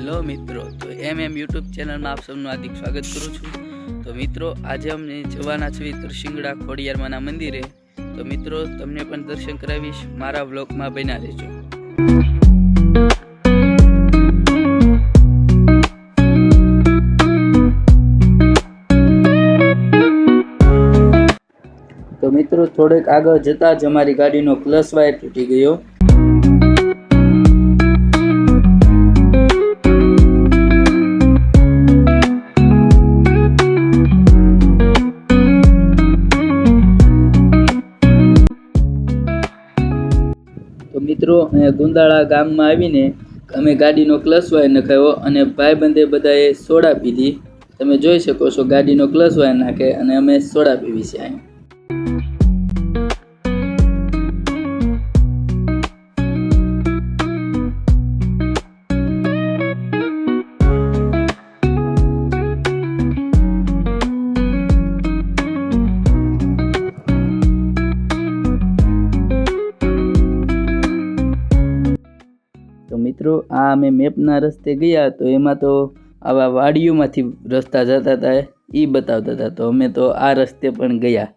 Hello મિત્રો, તો YouTube ચેનલમાં આપ સૌનું હાર્દિક સ્વાગત કરું છું। તો મિત્રો, આજે અમને જવાના છીએ તરસિંગડા ખોડિયારમાંના મંદિરે। તો મિત્રો, તમને પણ દર્શન કરાવીશ, મારા વ્લોગમાં બન્યા રહેજો। તો મિત્રો, થોડેક આગળ જતા જ અમારી ગાડીનો ક્લચ વાયર તૂટી ગયો। તો મિત્રો, અહીંયા ગુંદાળા ગામમાં આવીને અમે ગાડીનો ક્લચ વાયર નખાવ્યો અને ભાઈબંધે બધાએ સોડા પીધી। તમે જોઈ શકો છો, ગાડીનો ક્લચ વાયર નાખે અને અમે સોડા પીવી છે અહીંયા। તો મિત્રો, આ અમે મેપના રસ્તે ગયા તો એમાં તો આવા વાડીઓમાંથી રસ્તા જતા હતા એ બતાવતા હતા, તો અમે તો આ રસ્તે પણ ગયા।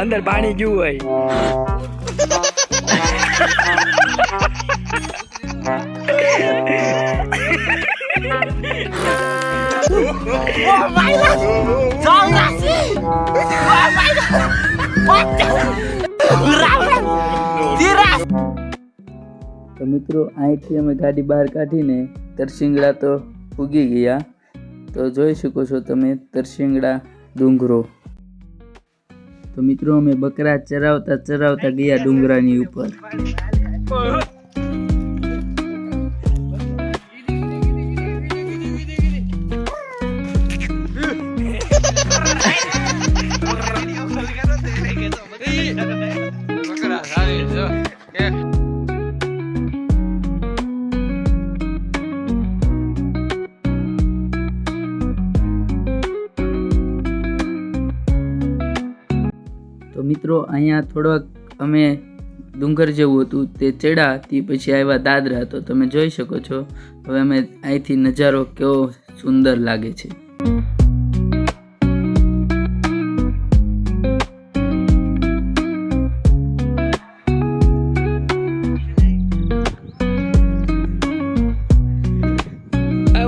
અંદર પાણી ગયું હોય। તો મિત્રો, અહીંથી અમે ગાડી બહાર કાઢીને તરસિંગડા તો ઉગી ગયા। તો જોઈ શકો છો તમે તરસિંગડા ડુંગરો। તો મિત્રો, અમે બકરા ચરાવતા ચરાવતા ગયા ડુંગરાની ઉપર। તો મિત્રો, અહીંયા થોડોક અમે ડુંગર જેવું હતું તે ચડ્યા, તે પછી આવ્યા દાદરા। તો તમે જોઈ શકો છો હવે અમે અહીંથી નજારો કેવો સુંદર લાગે છે।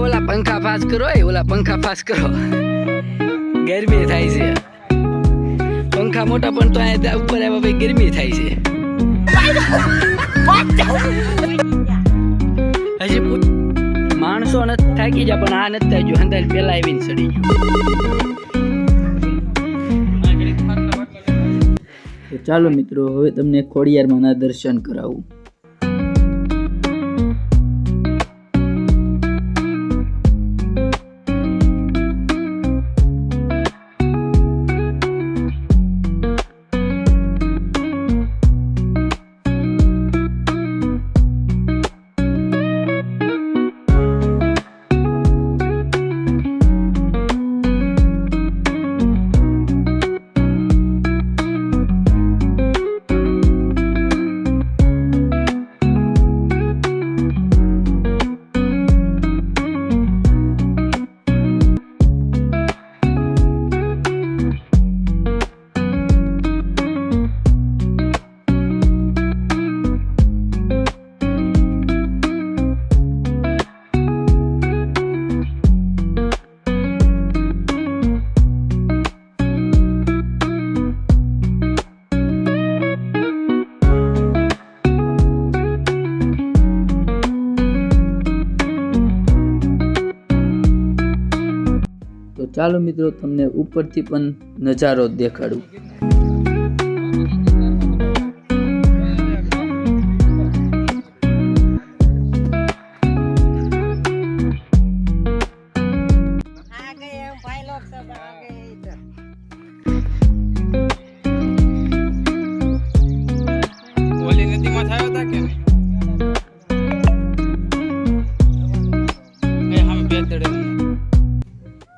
ઓલા પંખા પાસ કરો, ઓલા પંખા પાસ કરો, ગરમી થાય છે। પંખા મોટા પણ તો અહીંયા ઉપર આવ્યા ભાઈ ગરમી થાય છે। હજી માણસો નથી થાકી જાય પણ આ નથી થાય, અંદાજ પેલા આવીને ચડી ગયું। તો ચાલો મિત્રો, હવે તમને ખોડિયારમાંના દર્શન કરાવું। તો ચાલો મિત્રો, તમને ઉપરથી પણ નજારો દેખાડું।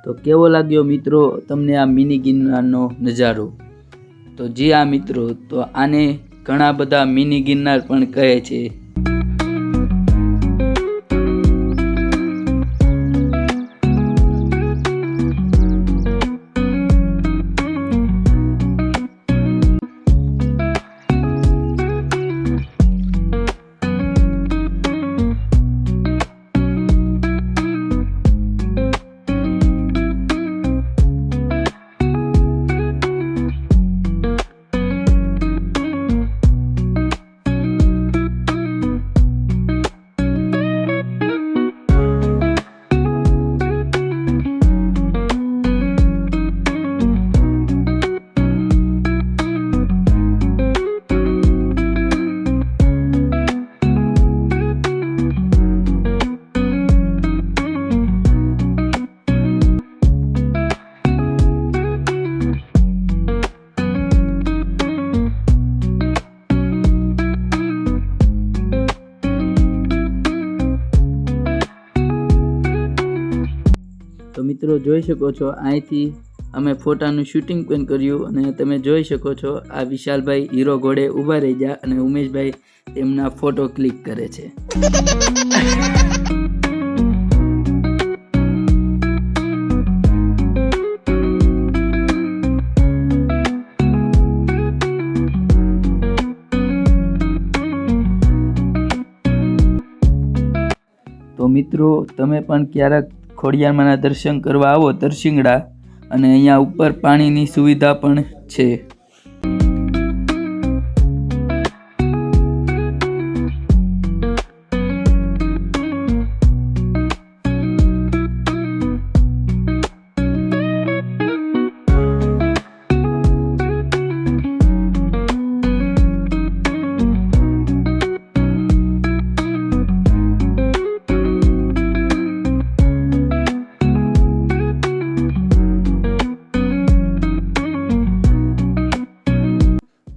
તો તો કેવો લાગ્યો મિત્રો તમને આ મિની ગિરનારનો નજારો? તો જી હા મિત્રો, તો આને ઘણા બધા મિની ગિરનાર પણ કહે છે. તો મિત્રો જોઈ શકો છો, અહીંથી અમે ફોટાનું શૂટિંગ પણ કર્યું અને તમે જોઈ શકો છો આ વિશાલભાઈ હીરો ઘોડે ઊભા રહી ગયા અને ઉમેશભાઈ તેમના ફોટો ક્લિક કરે છે. તો મિત્રો તમે પણ ક્યારેક ખોડિયારમાંના દર્શન કરવા આવો તરસિંગડા, અને અહીંયા ઉપર પાણીની સુવિધા પણ છે.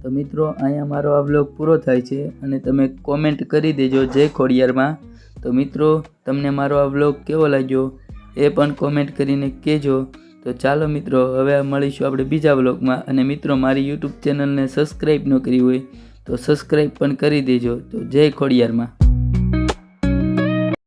તો મિત્રો અહીંયા મારો આ વ્લોગ પૂરો થાય છે અને તમે કોમેન્ટ કરી દેજો જય ખોડિયારમાં. તો મિત્રો તમને મારો આ વ્લોગ કેવો લાગ્યો એ પણ કોમેન્ટ કરીને કહેજો. તો ચાલો મિત્રો, હવે મળીશું આપણે બીજા વ્લોગમાં. અને મિત્રો મારી યુટ્યુબ ચેનલને સબસ્ક્રાઈબ ન કરી હોય તો સબસ્ક્રાઈબ પણ કરી દેજો. તો જય ખોડિયારમાં.